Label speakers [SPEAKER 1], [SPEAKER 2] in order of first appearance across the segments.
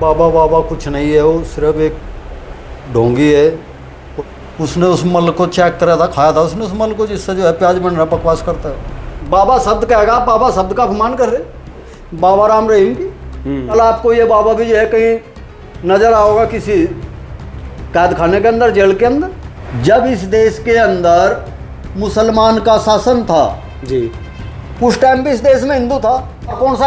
[SPEAKER 1] बाबा बाबा कुछ नहीं है, वो सिर्फ एक ढोंगी है। उसने उस मल को चेक करा था, खाया था उसने उस मल को, जिससे जो है प्याज बन रहा, बकवास करता है। बाबा शब्द कहेगा, बाबा शब्द का अपमान कर रहे। बाबा राम रहीम की कल आपको ये बाबा भी जो है कहीं नजर आओगा किसी कैद खाने के अंदर, जेल के अंदर। जब इस देश के अंदर मुसलमान का शासन था जी, उस टाइम भी इस देश में हिंदू था। कौन सा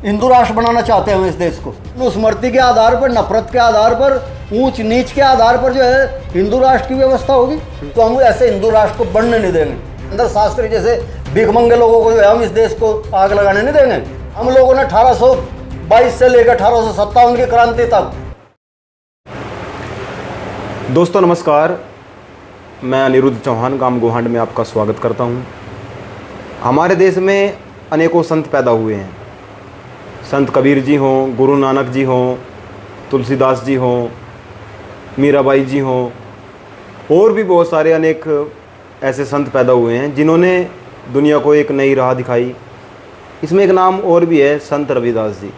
[SPEAKER 1] हिंदू राष्ट्र बनाना चाहते हैं हम इस देश को? स्मृति के आधार पर, नफरत के आधार पर, ऊंच नीच के आधार पर जो है हिंदू राष्ट्र की व्यवस्था होगी, तो हम ऐसे हिंदू राष्ट्र को बनने नहीं देंगे। अंदर शास्त्री जैसे भीखमंगे लोगों को जो है हम इस देश को आग लगाने नहीं देंगे। हम लोगों ने 1822 से लेकर 1857 की क्रांति तक।
[SPEAKER 2] दोस्तों नमस्कार, मैं अनिरुद्ध चौहान गांव गोहांड में आपका स्वागत करता हूं। हमारे देश में अनेकों संत पैदा हुए हैं। संत कबीर जी हों, गुरु नानक जी हों, तुलसीदास जी हों, मीराबाई जी हों, और भी बहुत सारे अनेक ऐसे संत पैदा हुए हैं जिन्होंने दुनिया को एक नई राह दिखाई। इसमें एक नाम और भी है, संत रविदास जी।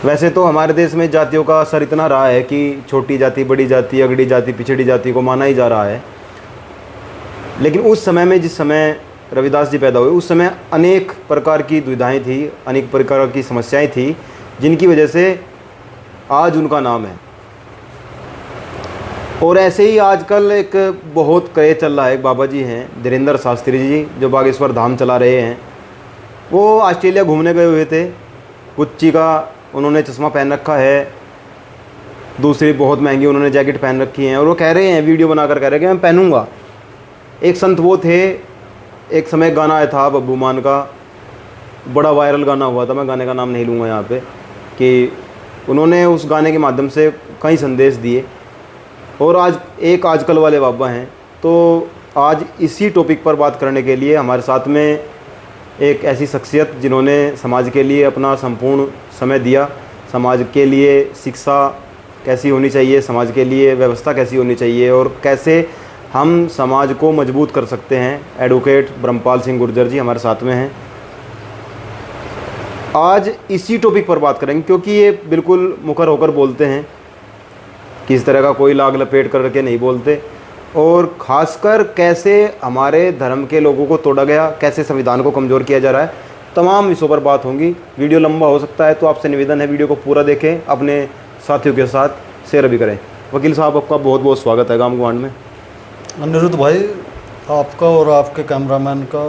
[SPEAKER 2] वैसे तो हमारे देश में जातियों का असर इतना रहा है कि छोटी जाति, बड़ी जाति, अगड़ी जाति, पिछड़ी जाति को माना ही जा रहा है। लेकिन उस समय में, जिस समय रविदास जी पैदा हुए, उस समय अनेक प्रकार की दुविधाएं थी, अनेक प्रकार की समस्याएं थी, जिनकी वजह से आज उनका नाम है। और ऐसे ही आजकल एक बहुत क्रेज चल रहा है। एक बाबा जी हैं धीरेंद्र शास्त्री जी, जो बागेश्वर धाम चला रहे हैं। वो ऑस्ट्रेलिया घूमने गए हुए थे। गुच्ची का उन्होंने चश्मा पहन रखा है, दूसरी बहुत महंगी उन्होंने जैकेट पहन रखी है, और वो कह रहे हैं, वीडियो बनाकर कह रहे हैं कि मैं पहनूंगा। एक संत वो थे, एक समय गाना आया था बब्बू मान का, बड़ा वायरल गाना हुआ था, मैं गाने का नाम नहीं लूँगा यहाँ पे, कि उन्होंने उस गाने के माध्यम से कई संदेश दिए। और आज एक आजकल वाले बाबा हैं। तो आज इसी टॉपिक पर बात करने के लिए हमारे साथ में एक ऐसी शख्सियत जिन्होंने समाज के लिए अपना संपूर्ण समय दिया। समाज के लिए शिक्षा कैसी होनी चाहिए, समाज के लिए व्यवस्था कैसी होनी चाहिए, और कैसे हम समाज को मजबूत कर सकते हैं। एडवोकेट ब्रह्मपाल सिंह गुर्जर जी हमारे साथ में हैं। आज इसी टॉपिक पर बात करेंगे, क्योंकि ये बिल्कुल मुखर होकर बोलते हैं, किस तरह का कोई लाग लपेट करके नहीं बोलते। और ख़ासकर कैसे हमारे धर्म के लोगों को तोड़ा गया, कैसे संविधान को कमज़ोर किया जा रहा है, तमाम विषयों पर बात होंगी। वीडियो लंबा हो सकता है, तो आपसे निवेदन है वीडियो को पूरा देखें, अपने साथियों के साथ शेयर भी करें। वकील साहब, आपका बहुत बहुत स्वागत है गांव गोहांड में।
[SPEAKER 1] अनिरुद्ध भाई, आपका और आपके कैमरामैन का,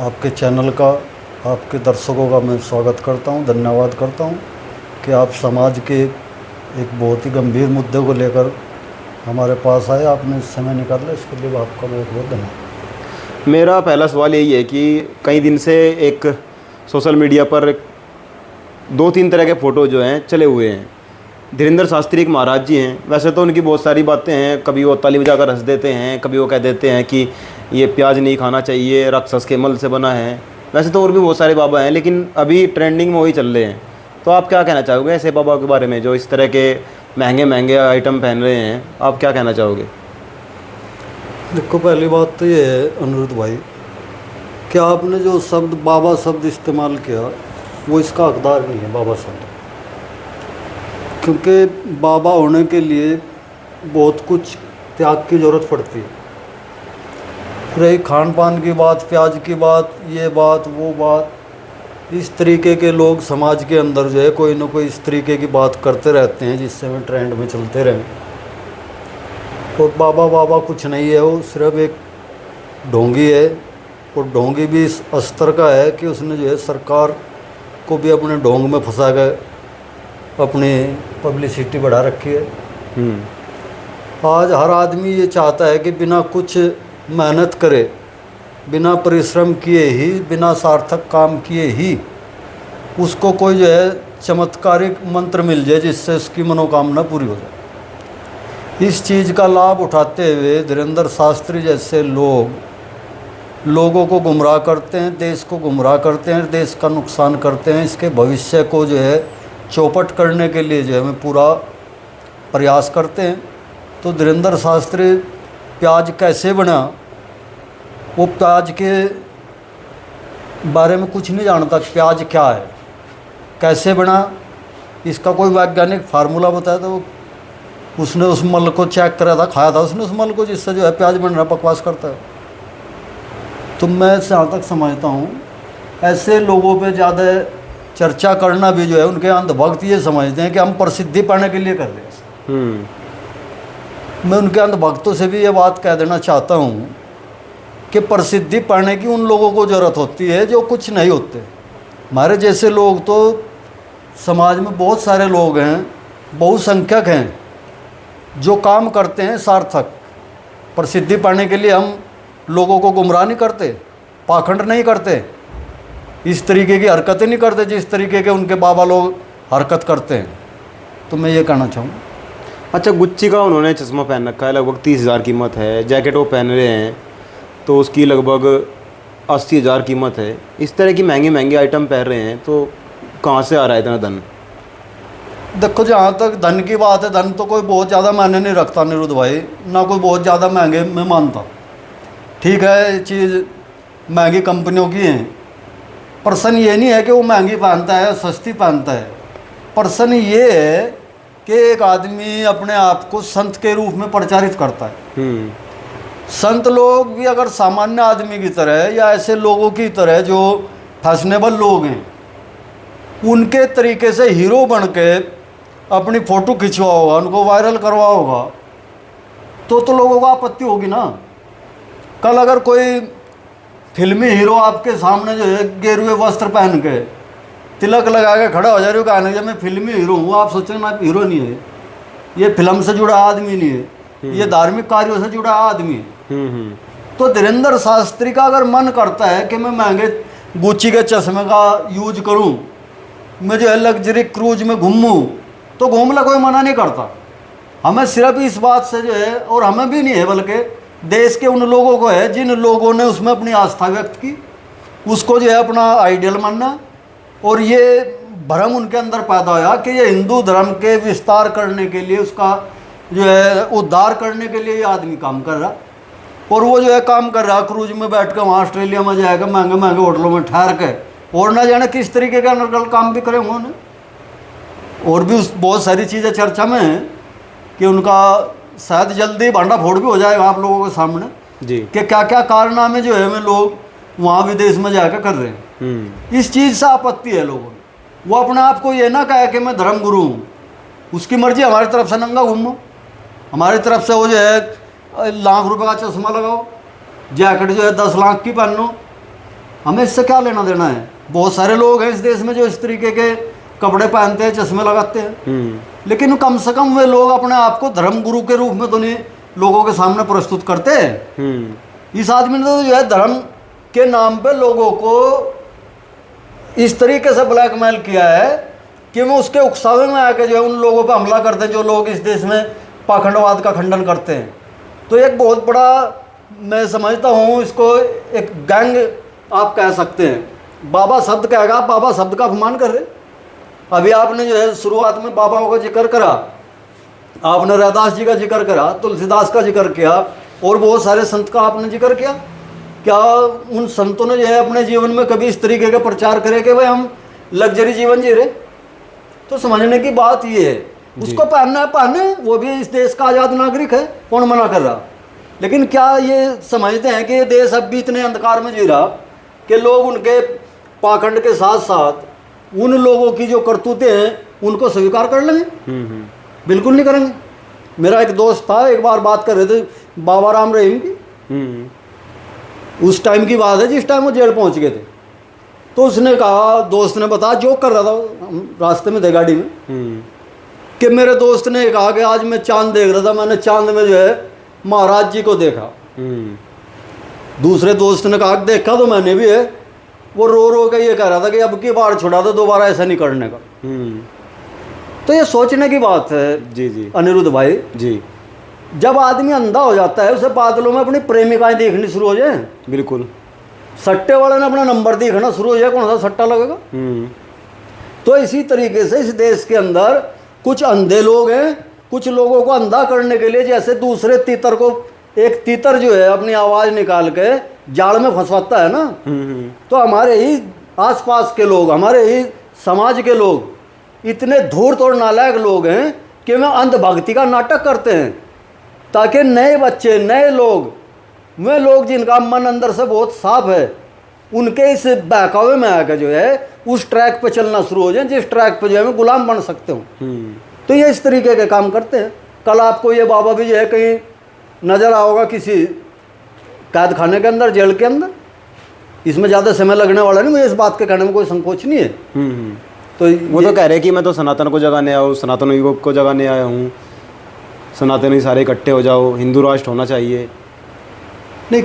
[SPEAKER 1] आपके चैनल का, आपके दर्शकों का मैं स्वागत करता हूं, धन्यवाद करता हूं कि आप समाज के एक बहुत ही गंभीर मुद्दे को लेकर हमारे पास आए, आपने समय निकाला, इसके लिए आपका बहुत बहुत धन्यवाद।
[SPEAKER 2] मेरा पहला सवाल यही है कि कई दिन से एक सोशल मीडिया पर 2-3 तरह के फ़ोटो जो हैं चले हुए हैं। धीरेंद्र शास्त्री एक महाराज जी हैं। वैसे तो उनकी बहुत सारी बातें हैं, कभी वो ताली बजाकर हंस देते हैं, कभी वो कह देते हैं कि ये प्याज नहीं खाना चाहिए, राक्षस के मल से बना है। वैसे तो और भी बहुत सारे बाबा हैं, लेकिन अभी ट्रेंडिंग में वही चल रहे हैं। तो आप क्या कहना चाहोगे ऐसे बाबा के बारे में जो इस तरह के महंगे महंगे आइटम पहन रहे हैं? आप क्या कहना चाहोगे?
[SPEAKER 1] देखो, पहली बात तो ये है अनिरुद्ध भाई कि आपने जो शब्द बाबा शब्द इस्तेमाल किया, वो इसका हकदार नहीं है बाबा शब्द। क्योंकि बाबा होने के लिए बहुत कुछ त्याग की ज़रूरत पड़ती है। रही खान पान की बात, प्याज की बात, ये बात, वो बात, इस तरीके के लोग समाज के अंदर जो है कोई ना कोई इस तरीके की बात करते रहते हैं, जिससे में ट्रेंड में चलते रहें। और बाबा बाबा कुछ नहीं है, वो सिर्फ एक ढोंगी है। और ढोंगी भी इस स्तर का है कि उसने जो है सरकार को भी अपने ढोंग में फंसा कर अपनी पब्लिसिटी बढ़ा रखी है। आज हर आदमी ये चाहता है कि बिना कुछ मेहनत करे, बिना परिश्रम किए ही, बिना सार्थक काम किए ही उसको कोई जो है चमत्कारिक मंत्र मिल जाए जिससे उसकी मनोकामना पूरी हो जाए। इस चीज़ का लाभ उठाते हुए धीरेंद्र शास्त्री जैसे लोगों को गुमराह करते हैं, देश को गुमराह करते हैं, देश का नुकसान करते हैं। इसके भविष्य को जो है चौपट करने के लिए जो है हमें पूरा प्रयास करते हैं। तो धीरेंद्र शास्त्री प्याज कैसे बना, वो प्याज के बारे में कुछ नहीं जानता। प्याज क्या है, कैसे बना, इसका कोई वैज्ञानिक फार्मूला बताया तो उसने उस मल को चेक करा था, खाया था उसने उस मल को, जिससे जो है प्याज बन रहा, बकवास करता है। तो मैं जहाँ तक समझता हूँ ऐसे लोगों पे ज़्यादा चर्चा करना भी जो है, उनके अंधभक्त ये समझते हैं कि हम प्रसिद्धि पाने के लिए कर रहे हैं। मैं उनके अंधभक्तों से भी ये बात कह देना चाहता हूँ कि प्रसिद्धि पाने की उन लोगों को ज़रूरत होती है जो कुछ नहीं होते। हमारे जैसे लोग तो समाज में बहुत सारे लोग हैं, बहुसंख्यक हैं, जो काम करते हैं सार्थक। प्रसिद्धि पाने के लिए हम लोगों को गुमराह नहीं करते, पाखंड नहीं करते, इस तरीके की हरकतें नहीं करते जिस तरीके के उनके बाबा लोग हरकत करते हैं। तो मैं ये कहना चाहूँ।
[SPEAKER 2] अच्छा, गुच्ची का उन्होंने चश्मा पहन रखा है, लगभग 30,000 कीमत है। जैकेट वो पहन रहे हैं तो उसकी लगभग 80,000 कीमत है। इस तरह की महंगी महंगी आइटम पहन रहे हैं तो कहाँ से आ रहा है इतना धन?
[SPEAKER 1] देखो, जहाँ तक धन की बात है, धन तो कोई बहुत ज़्यादा मायने नहीं रखता अनिरुद्ध भाई, ना कोई बहुत ज़्यादा महंगे मैं मानता। ठीक है, चीज़ महंगी कंपनियों की है, प्रश्न ये नहीं है कि वो महंगी पहनता है सस्ती पहनता है। प्रश्न ये है कि एक आदमी अपने आप को संत के रूप में प्रचारित करता है। संत लोग भी अगर सामान्य आदमी की तरह या ऐसे लोगों की तरह जो फैशनेबल लोग हैं, उनके तरीके से हीरो बन के अपनी फ़ोटो खिंचवा होगा, उनको वायरल करवा होगा, तो लोगों को आपत्ति होगी ना। कल अगर कोई फिल्मी हीरो आपके सामने जो है गेरुए वस्त्र पहन के तिलक लगा के खड़ा हो जा रही हो, कहने जब मैं फिल्मी हीरो हूँ, आप सोचें ना हीरो नहीं है, ये फिल्म से जुड़ा आदमी नहीं है, ये धार्मिक कार्यों से जुड़ा आदमी है। तो धीरेन्द्र शास्त्री का अगर मन करता है कि मैं महंगे गुच्ची के चश्मे का यूज करूँ, मैं जो है लग्जरी क्रूज में घूमूँ, तो घूम ला, कोई मना नहीं करता। हमें सिर्फ इस बात से जो है, और हमें भी नहीं है बल्कि देश के उन लोगों को है जिन लोगों ने उसमें अपनी आस्था व्यक्त की, उसको जो है अपना आइडियल मानना, और ये भ्रम उनके अंदर पैदा होया कि ये हिंदू धर्म के विस्तार करने के लिए, उसका जो है उद्धार करने के लिए ये आदमी काम कर रहा। और वो जो है काम कर रहा क्रूज में बैठ कर, वहाँ ऑस्ट्रेलिया में जाएगा, महंगे महंगे होटलों में ठहर के, और ना जाने किस तरीके का अनर्गल काम भी करे उन्होंने। और भी उस बहुत सारी चीज़ें चर्चा में हैं कि उनका शायद जल्दी भांडा फोड़ भी हो जाएगा आप लोगों के सामने
[SPEAKER 2] जी,
[SPEAKER 1] कि क्या क्या कारनामे जो है में लोग वहाँ विदेश में जाकर कर रहे हैं। इस चीज़ से आपत्ति है लोगों को। वो अपने आप को ये ना कहे कि मैं धर्म गुरु हूँ, उसकी मर्जी, हमारी तरफ से नंगा घूमो, हमारी तरफ से वो जो है लाख रुपए का चश्मा लगाओ, जैकेट जो है 10 लाख की पहनो, हमें इससे क्या लेना देना है। बहुत सारे लोग हैं इस देश में जो इस तरीके के कपड़े पहनते हैं, चश्मे लगाते हैं, लेकिन कम से कम वे लोग अपने आप को धर्म गुरु के रूप में तो नहीं लोगों के सामने प्रस्तुत करते हैं। इस आदमी ने तो जो है धर्म के नाम पे लोगों को इस तरीके से ब्लैकमेल किया है कि वो उसके उकसावे में आके जो है उन लोगों पे हमला करते हैं जो लोग इस देश में पाखंडवाद का खंडन करते हैं। तो एक बहुत बड़ा, मैं समझता हूँ इसको, एक गैंग आप कह सकते हैं। बाबा शब्द कहेगा, आप बाबा शब्द का अपमान कर रहे। अभी आपने जो है शुरुआत में बाबाओं का जिक्र करा, आपने रैदास जी का जिक्र करा, तुलसीदास का जिक्र किया, और बहुत सारे संत का आपने जिक्र किया। क्या उन संतों ने जो है अपने जीवन में कभी इस तरीके का प्रचार करे कि भाई हम लग्जरी जीवन जी रहे? तो समझने की बात ये है, उसको पहनना है पहने, वो भी इस देश का आज़ाद नागरिक है, कौन मना कर रहा। लेकिन क्या ये समझते हैं कि ये देश अब भी इतने अंधकार में जी रहा कि लोग उनके पाखंड के साथ साथ उन लोगों की जो करतूतें हैं उनको स्वीकार कर लेंगे? बिल्कुल नहीं करेंगे। मेरा एक दोस्त था, एक बार बात कर रहे थे बाबा राम रहीम की, उस टाइम की बात है जिस टाइम वो जेल पहुंच गए थे। तो उसने कहा, दोस्त ने बताया, जो कर रहा था, हम रास्ते में थे गाड़ी में, कि मेरे दोस्त ने कहा कि आज मैं चांद देख रहा था, मैंने चांद में जो है महाराज जी को देखा। दूसरे दोस्त ने कहा देखा तो मैंने भी है। वो रो रो के ये कह रहा था कि अब की बार छुड़ा दो, दोबारा ऐसा नहीं करने का। तो ये सोचने की बात है
[SPEAKER 2] जी जी
[SPEAKER 1] अनिरुद्ध भाई
[SPEAKER 2] जी।
[SPEAKER 1] जब आदमी अंधा हो जाता है, उसे बादलों में अपनी प्रेमिकाएं देखनी शुरू हो जाए,
[SPEAKER 2] बिल्कुल,
[SPEAKER 1] सट्टे वाले ने अपना नंबर देखना शुरू हो जाए, कौन सा सट्टा लगेगा। तो इसी तरीके से इस देश के अंदर कुछ अंधे लोग हैं, कुछ लोगों को अंधा करने के लिए, जैसे दूसरे तीतर को, एक तीतर जो है अपनी आवाज़ निकाल के जाल में फंसवाता है ना, तो हमारे ही आसपास के लोग, हमारे ही समाज के लोग इतने धूर्त और नालायक लोग हैं कि वे अंधभक्ति का नाटक करते हैं ताकि नए बच्चे, नए लोग, वे लोग जिनका मन अंदर से बहुत साफ है, उनके इस बहकावे में आकर जो है उस ट्रैक पे चलना शुरू हो जाए जिस ट्रैक पे जो है मैं गुलाम बन सकते हूँ। तो ये इस तरीके के काम करते हैं। कल आपको ये बाबा भी जो है कहीं नज़र आओगा किसी कैद खाने के अंदर, जेल के अंदर। इसमें ज़्यादा समय लगने वाला नहीं, मुझे इस बात के कहने में कोई संकोच नहीं है।
[SPEAKER 2] तो वो तो कह रहे हैं कि मैं तो सनातन को जगाने आया हूँ, सनातन युवक को जगाने आया हूँ, सनातनी सारे इकट्ठे हो जाओ, हिंदू राष्ट्र होना चाहिए।
[SPEAKER 1] नहीं,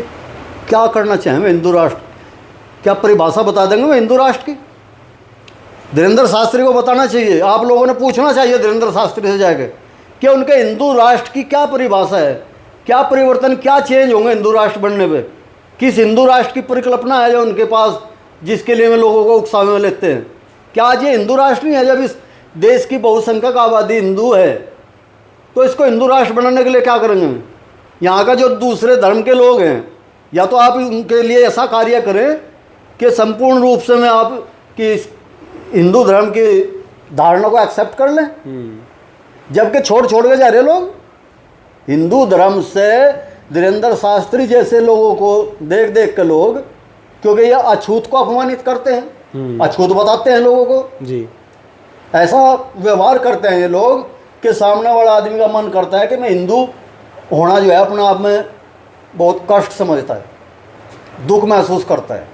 [SPEAKER 1] क्या करना चाहें मैं हिंदू राष्ट्र, क्या परिभाषा बता देंगे मैं हिंदू राष्ट्र की? धीरेंद्र शास्त्री को बताना चाहिए, आप लोगों ने पूछना चाहिए धीरेंद्र शास्त्री से जाकर कि उनके हिंदू राष्ट्र की क्या परिभाषा है, क्या परिवर्तन, क्या चेंज होंगे हिंदू राष्ट्र बनने पे, किस हिंदू राष्ट्र की परिकल्पना है जो उनके पास, जिसके लिए वे लोगों को उकसावे में लेते हैं। क्या आज ये हिंदू राष्ट्र नहीं है? जब इस देश की बहुसंख्यक आबादी हिंदू है तो इसको हिंदू राष्ट्र बनाने के लिए क्या करेंगे? यहाँ का जो दूसरे धर्म के लोग हैं, या तो आप उनके लिए ऐसा कार्य करें कि संपूर्ण रूप से मैं आप कि हिंदू धर्म की धारणा को एक्सेप्ट कर लें, जबकि छोड़ के जा रहे लोग हिंदू धर्म से। धीरेंद्र शास्त्री जैसे लोगों को देख के लोग, क्योंकि ये अछूत को अपमानित करते हैं, अछूत बताते हैं लोगों को
[SPEAKER 2] जी,
[SPEAKER 1] ऐसा व्यवहार करते हैं ये लोग कि सामने वाला आदमी का मन करता है कि मैं हिंदू होना जो है अपने आप में बहुत कष्ट समझता है, दुख महसूस करता है।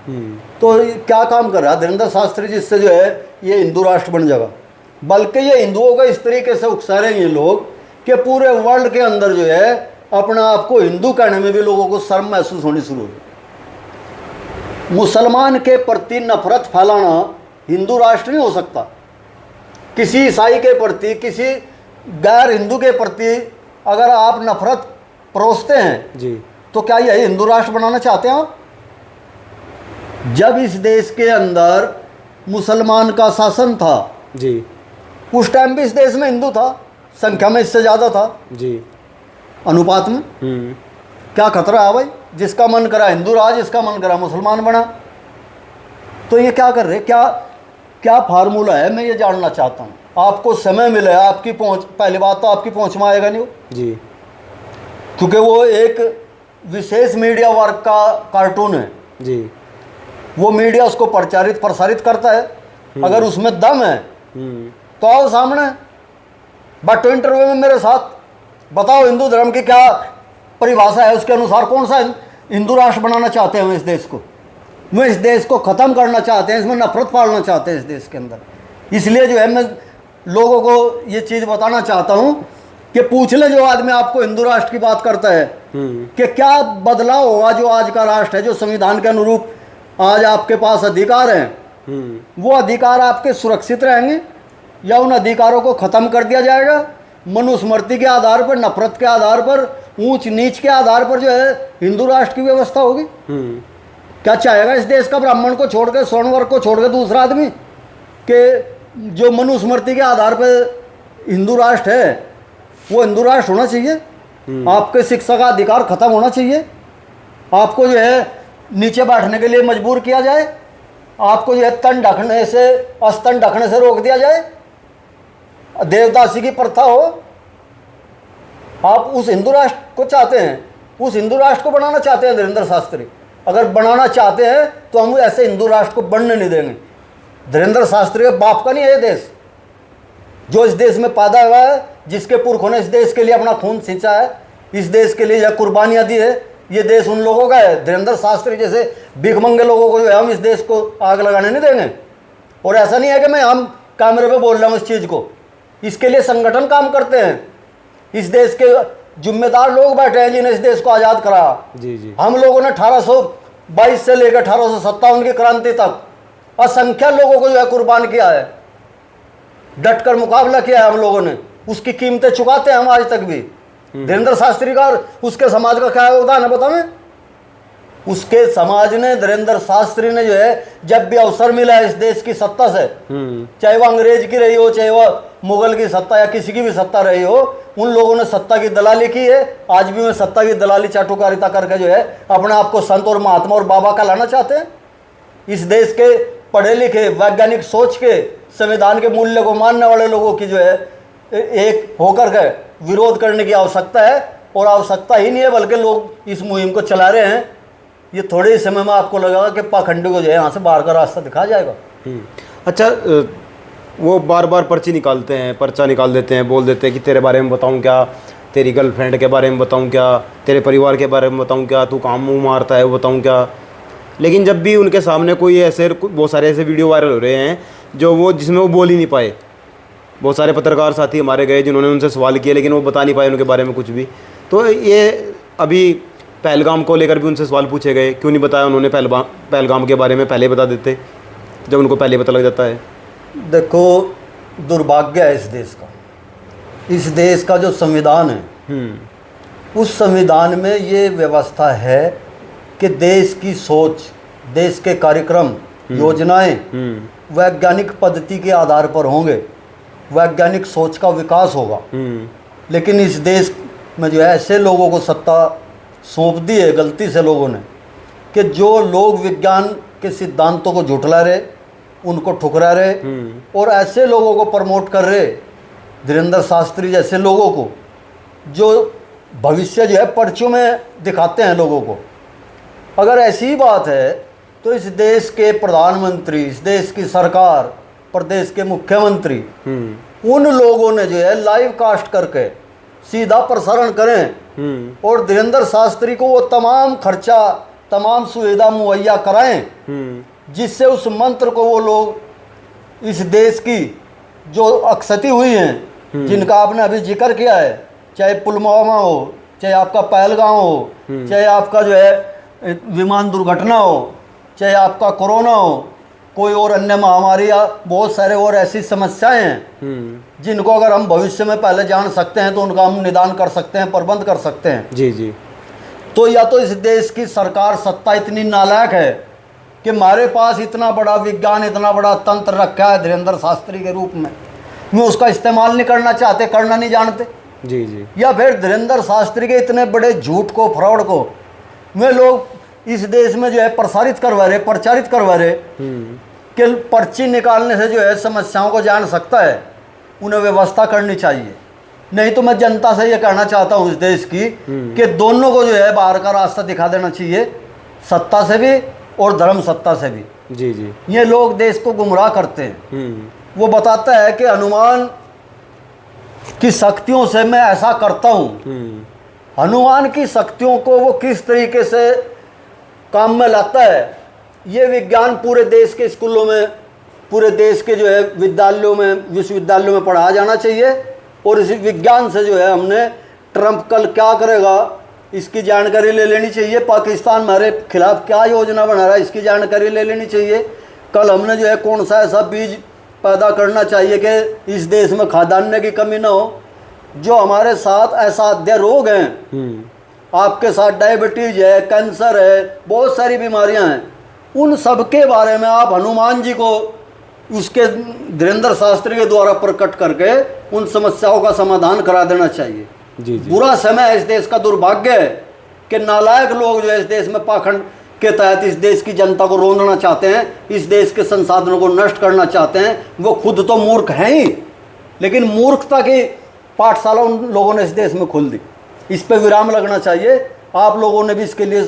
[SPEAKER 1] तो क्या काम कर रहा है धीरेंद्र शास्त्री जिससे जो है ये हिंदू राष्ट्र बन जाएगा? बल्कि ये हिंदुओं को इस तरीके से उकसा रहे हैं ये लोग कि पूरे वर्ल्ड के अंदर जो है अपने आप को हिंदू कहने में भी लोगों को शर्म महसूस होनी शुरू हुई। मुसलमान के प्रति नफरत फैलाना हिंदू राष्ट्र नहीं हो सकता। किसी ईसाई के प्रति, किसी गैर हिंदू के प्रति अगर आप नफरत परोसते हैं
[SPEAKER 2] जी,
[SPEAKER 1] तो क्या यही हिंदू राष्ट्र बनाना चाहते हैं आप? जब इस देश के अंदर मुसलमान का शासन था
[SPEAKER 2] जी,
[SPEAKER 1] उस टाइम भी इस देश में हिंदू था, संख्या में इससे ज़्यादा था
[SPEAKER 2] जी,
[SPEAKER 1] अनुपात में। क्या खतरा है भाई? जिसका मन करा हिंदू रहा, जिसका मन करा मुसलमान बना। तो ये क्या कर रहे, क्या फार्मूला है, मैं ये जानना चाहता हूँ। आपको समय मिले, आपकी पहुँच, पहली बात तो आपकी पहुँच में आएगा नहीं वो
[SPEAKER 2] जी,
[SPEAKER 1] क्योंकि वो एक विशेष मीडिया वर्ग का कार्टून है
[SPEAKER 2] जी,
[SPEAKER 1] वो मीडिया उसको प्रसारित करता है। अगर उसमें दम है तो आओ सामने, बैठो इंटरव्यू में मेरे साथ, बताओ हिंदू धर्म की क्या परिभाषा है, उसके अनुसार कौन सा हिंदू राष्ट्र बनाना चाहते हैं। हम इस देश को, वो इस देश को ख़त्म करना चाहते हैं, इसमें नफरत पालना चाहते हैं इस देश के अंदर। इसलिए जो है मैं लोगों को ये चीज़ बताना चाहता हूँ कि पूछ ले जो आदमी आपको हिंदू राष्ट्र की बात करता है कि क्या बदलाव होगा जो आज का राष्ट्र है, जो संविधान के अनुरूप आज आपके पास अधिकार हैं, वो अधिकार आपके सुरक्षित रहेंगे या उन अधिकारों को ख़त्म कर दिया जाएगा? मनुस्मृति के आधार पर, नफरत के आधार पर, ऊंच नीच के आधार पर जो है हिंदू राष्ट्र की व्यवस्था होगी? क्या चाहेगा इस देश का ब्राह्मण को छोड़ के, स्वर्ण वर्ग को छोड़ के दूसरा आदमी कि जो मनुस्मृति के आधार पर हिंदू राष्ट्र है वो हिंदू राष्ट्र होना चाहिए? आपके शिक्षा का अधिकार खत्म होना चाहिए? आपको जो है नीचे बैठने के लिए मजबूर किया जाए? आपको जो है तन ढकने से, अस्तन ढकने से रोक दिया जाए? देवदासी की प्रथा हो? आप उस हिंदू राष्ट्र को चाहते हैं, उस हिंदू राष्ट्र को बनाना चाहते हैं धीरेंद्र शास्त्री? अगर बनाना चाहते हैं तो हम ऐसे हिंदू राष्ट्र को बनने नहीं देंगे। धीरेंद्र शास्त्री के बाप का नहीं है ये देश, जो इस देश में पैदा हुआ है, जिसके पुरखों ने इस देश के लिए अपना खून सींचा है, इस देश के लिए यह कुर्बानियाँ दी है, ये देश उन लोगों का है। धीरेंद्र शास्त्री जैसे भिखमंगे लोगों को जो है हम इस देश को आग लगाने नहीं देंगे। और ऐसा नहीं है कि मैं हम कैमरे पे बोल रहा हूँ इस चीज़ को, इसके लिए संगठन काम करते हैं, इस देश के जिम्मेदार लोग बैठे हैं जिन्हें इस देश को आज़ाद कराया।
[SPEAKER 2] जी जी,
[SPEAKER 1] हम लोगों ने 1822 से लेकर 1857 की क्रांति तक असंख्य लोगों को जो है कुर्बान किया है, डटकर मुकाबला किया है हम लोगों ने, उसकी कीमतें चुकाते हैं हम आज तक भी। धीरेंद्र शास्त्री का और उसके समाज का क्या योगदान है बताओ? उसके समाज ने, धीरेंद्र शास्त्री ने जो है जब भी अवसर मिला है इस देश की सत्ता से, चाहे वो अंग्रेज की रही हो, चाहे वो मुगल की सत्ता या किसी की भी सत्ता रही हो, उन लोगों ने सत्ता की दलाली की है। आज भी वे सत्ता की दलाली चाटुकारिता करके जो है अपने आप को संत और महात्मा और बाबा का लाना चाहते हैं। इस देश के पढ़े लिखे, वैज्ञानिक सोच के, संविधान के मूल्य को मानने वाले लोगों की जो है एक होकर के विरोध करने की आवश्यकता है, और आवश्यकता ही नहीं है, बल्कि लोग इस मुहिम को चला रहे हैं। ये थोड़े ही समय में आपको लगेगा कि पाखंडी को जो है यहाँ से बाहर का रास्ता दिखा जाएगा।
[SPEAKER 2] अच्छा, वो बार बार पर्चा निकाल देते हैं, बोल देते हैं कि तेरे बारे में बताऊं क्या, तेरी गर्लफ्रेंड के बारे में बताऊं क्या, तेरे परिवार के बारे में बताऊं क्या, तू काम मुँह मारता है वो बताऊं क्या। लेकिन जब भी उनके सामने कोई ऐसे बहुत सारे ऐसे वीडियो वायरल हो रहे हैं जिसमें वो बोल ही नहीं पाए। बहुत सारे पत्रकार साथी हमारे गए जिन्होंने उनसे सवाल किए, लेकिन वो बता नहीं पाए उनके बारे में कुछ भी। तो ये अभी पहलगाम को लेकर भी उनसे सवाल पूछे गए, क्यों नहीं बताया उन्होंने पहलगाम के बारे में, पहले बता देते जब उनको पहले पता लग जाता है।
[SPEAKER 1] देखो, दुर्भाग्य है इस देश का जो संविधान है, उस संविधान में ये व्यवस्था है कि देश की सोच, देश के कार्यक्रम, योजनाएं वैज्ञानिक पद्धति के आधार पर होंगे, वैज्ञानिक सोच का विकास होगा। लेकिन इस देश में जो है ऐसे लोगों को सत्ता सौंप दी है गलती से लोगों ने, कि जो लोग विज्ञान के सिद्धांतों को झुठला रहे, उनको ठुकरा रहे, और ऐसे लोगों को प्रमोट कर रहे, धीरेन्द्र शास्त्री जैसे लोगों को, जो भविष्य जो है पर्चों में दिखाते हैं लोगों को। अगर ऐसी ही बात है तो इस देश के प्रधानमंत्री, इस देश की सरकार, प्रदेश के मुख्यमंत्री, उन लोगों ने जो है लाइव कास्ट करके सीधा प्रसारण करें और धीरेन्द्र शास्त्री को वो तमाम खर्चा, तमाम सुविधा मुहैया कराएं, जिससे उस मंत्र को वो लोग इस देश की जो अक्षति हुई हैं, जिनका आपने अभी जिक्र किया है, चाहे पुलवामा हो, चाहे आपका पहलगाम हो, चाहे आपका जो है विमान दुर्घटना हो, चाहे आपका कोरोना हो, कोई और अन्य महामारी या बहुत सारे और ऐसी समस्याएं हैं जिनको अगर हम भविष्य में पहले जान सकते हैं तो उनका हम निदान कर सकते हैं, प्रबंध कर सकते हैं।
[SPEAKER 2] जी जी।
[SPEAKER 1] तो या तो इस देश की सरकार, सत्ता इतनी नालायक है कि हमारे पास इतना बड़ा विज्ञान, इतना बड़ा तंत्र रखा है धीरेन्द्र शास्त्री के रूप में, वो उसका इस्तेमाल नहीं करना चाहते, करना नहीं जानते।
[SPEAKER 2] जी जी।
[SPEAKER 1] या फिर धीरेन्द्र शास्त्री के इतने बड़े झूठ को, फ्रॉड को वे लोग इस देश में जो है प्रचारित करवा रहे कि पर्ची निकालने से जो है समस्याओं को जान सकता है। उन्हें व्यवस्था करनी चाहिए। नहीं तो मैं जनता से ये कहना चाहता हूँ इस देश की कि दोनों को जो है बाहर का रास्ता दिखा देना चाहिए, सत्ता से भी और धर्म सत्ता से भी।
[SPEAKER 2] जी जी।
[SPEAKER 1] ये लोग देश को गुमराह करते हैं। वो बताता है कि हनुमान की शक्तियों से मैं ऐसा करता हूँ। हनुमान की शक्तियों को वो किस तरीके से काम में लाता है, ये विज्ञान पूरे देश के स्कूलों में, पूरे देश के जो है विद्यालयों में, विश्वविद्यालयों में पढ़ाया जाना चाहिए। और इस विज्ञान से जो है हमने ट्रंप कल क्या करेगा इसकी जानकारी ले लेनी चाहिए। पाकिस्तान हमारे खिलाफ क्या योजना बना रहा है इसकी जानकारी ले लेनी चाहिए। कल हमने जो है कौन सा ऐसा बीज पैदा करना चाहिए कि इस देश में खाद्यान्न की कमी ना हो। जो हमारे साथ असाध्य रोग हैं, आपके साथ डायबिटीज है, कैंसर है, बहुत सारी बीमारियां हैं, उन सब के बारे में आप हनुमान जी को उसके धीरेन्द्र शास्त्री के द्वारा प्रकट करके उन समस्याओं का समाधान करा देना चाहिए।
[SPEAKER 2] जी जी।
[SPEAKER 1] बुरा समय है इस देश का, दुर्भाग्य है कि नालायक लोग जो है इस देश में पाखंड के तहत इस देश की जनता को रोंदना चाहते हैं, इस देश के संसाधनों को नष्ट करना चाहते हैं। वो खुद तो मूर्ख हैं ही, लेकिन मूर्खता की पाठशाला उन लोगों ने इस देश में खोल दी। इस पर विराम लगना चाहिए। आप लोगों ने भी इसके लिए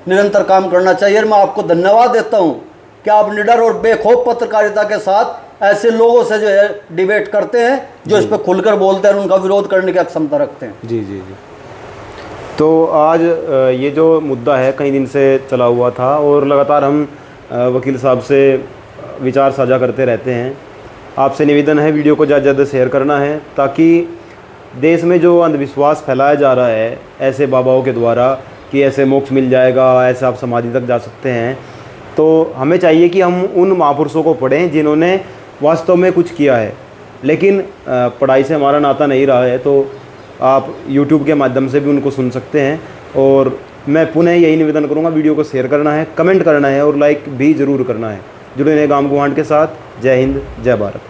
[SPEAKER 1] निरंतर काम करना चाहिए। और मैं आपको धन्यवाद देता हूँ कि आप निडर और बेखौफ पत्रकारिता के साथ ऐसे लोगों से जो है डिबेट करते हैं, जो इस पर खुलकर बोलते हैं और उनका विरोध करने की क्षमता रखते हैं।
[SPEAKER 2] जी जी जी। तो आज ये जो मुद्दा है कई दिन से चला हुआ था और लगातार हम वकील साहब से विचार साझा करते रहते हैं। आपसे निवेदन है वीडियो को ज़्यादा से ज़्यादा शेयर करना है, ताकि देश में जो अंधविश्वास फैलाया जा रहा है ऐसे बाबाओं के द्वारा कि ऐसे मोक्ष मिल जाएगा, ऐसे आप समाधि तक जा सकते हैं, तो हमें चाहिए कि हम उन महापुरुषों को पढ़ें जिन्होंने वास्तव में कुछ किया है। लेकिन पढ़ाई से हमारा नाता नहीं रहा है, तो आप YouTube के माध्यम से भी उनको सुन सकते हैं। और मैं पुनः यही निवेदन करूँगा, वीडियो को शेयर करना है, कमेंट करना है और लाइक भी ज़रूर करना है। जुड़े रहें गांव गुवांढ के साथ। जय हिंद, जय भारत।